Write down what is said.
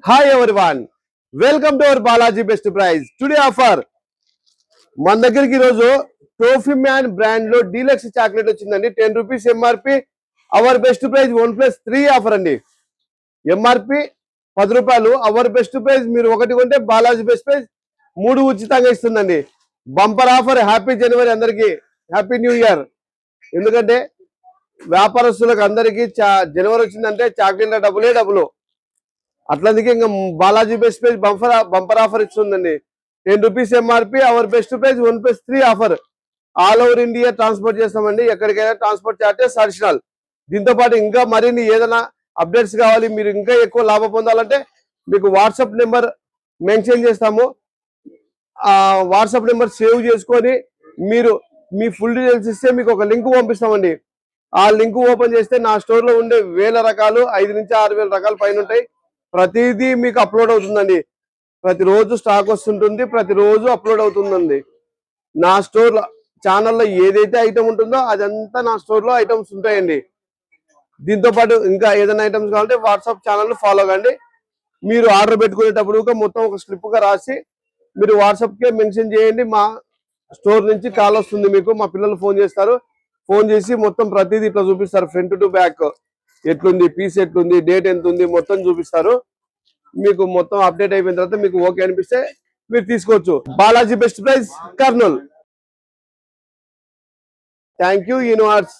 Hi everyone, welcome to our Balaji Best Price. Today offer మన దగ్గరికి ఈరోజు toffee man brand లో deluxe chocolate వచ్చిందండి. 10 rupees MRP. Our best price 1+3 offer అండి. MRP 10 రూపాయలు. Hour best price మీరు ఒకటి కొంటే బాలాజీ బెస్ట్ ప్రైస్ 3 ఉచితంగా ఇస్తుందండి. Bumper offer. హ్యాపీ జనవరి అందరికి, హ్యాపీ న్యూ ఇయర్. ఎందుకంటే వ్యాపారస్తులకు అందరికి జనవరి వచ్చిందంటే చాక్లెట్ల డబ్బులు. అట్లందుకే ఇంకా Balaji best price bumper offer ఇస్తుందండి. 10 rupees MRP. Our best price 1+3 offer. All over India transport చేస్తామండి. ఎక్కడికైనా ట్రాన్స్పోర్ట్ చార్జెస్ అడిషనల్. దీంతో పాటు ఇంకా మరిన్ని ఏదైనా అప్డేట్స్ కావాలి, మీరు ఇంకా ఎక్కువ లాభం పొందాలంటే మీకు వాట్సాప్ నెంబర్ మెన్షన్ చేస్తాము. ఆ వాట్సాప్ నెంబర్ సేవ్ చేసుకొని మీరు మీ ఫుల్ డీటెయిల్స్ ఇస్తే మీకు ఒక లింక్ పంపిస్తామండి. ఆ లింక్ ఓపెన్ చేస్తే నా స్టోర్ లో ఉండే 1000 రకాలు 5 నుంచి 6000 రకాలు పైన ఉంటాయి. ప్రతిదీ మీకు అప్లోడ్ అవుతుందండి. ప్రతిరోజు స్టాక్ వస్తుంటుంది, ప్రతిరోజు అప్లోడ్ అవుతుందండి. నా స్టోర్ ఛానల్లో ఏదైతే ఐటమ్ ఉంటుందో అదంతా నా స్టోర్ లో ఐటమ్స్ ఉంటాయండి. దీంతో పాటు ఇంకా ఏదైనా ఐటమ్స్ కావాలంటే వాట్సాప్ ఛానల్ ఫాలో కండి. మీరు ఆర్డర్ పెట్టుకునేటప్పుడు మొత్తం ఒక స్లిప్ గా రాసి మీరు వాట్సాప్ కే మెన్షన్ చేయండి. మా స్టోర్ నుంచి కాల్ వస్తుంది మీకు. మా పిల్లలు ఫోన్ చేస్తారు. ఫోన్ చేసి మొత్తం ప్రతిదీ ఇట్లా చూపిస్తారు. ఫ్రంట్ టు బ్యాక్ ఎట్లుంది, పీస్ ఎట్లుంది, డేట్ ఎంత ఉంది మొత్తం చూపిస్తారు. మీకు మొత్తం అప్డేట్ అయిపోయిన తర్వాత మీకు ఓకే అనిపిస్తే మీరు తీసుకోవచ్చు. Balaji best price, Kurnool. Thank you universe.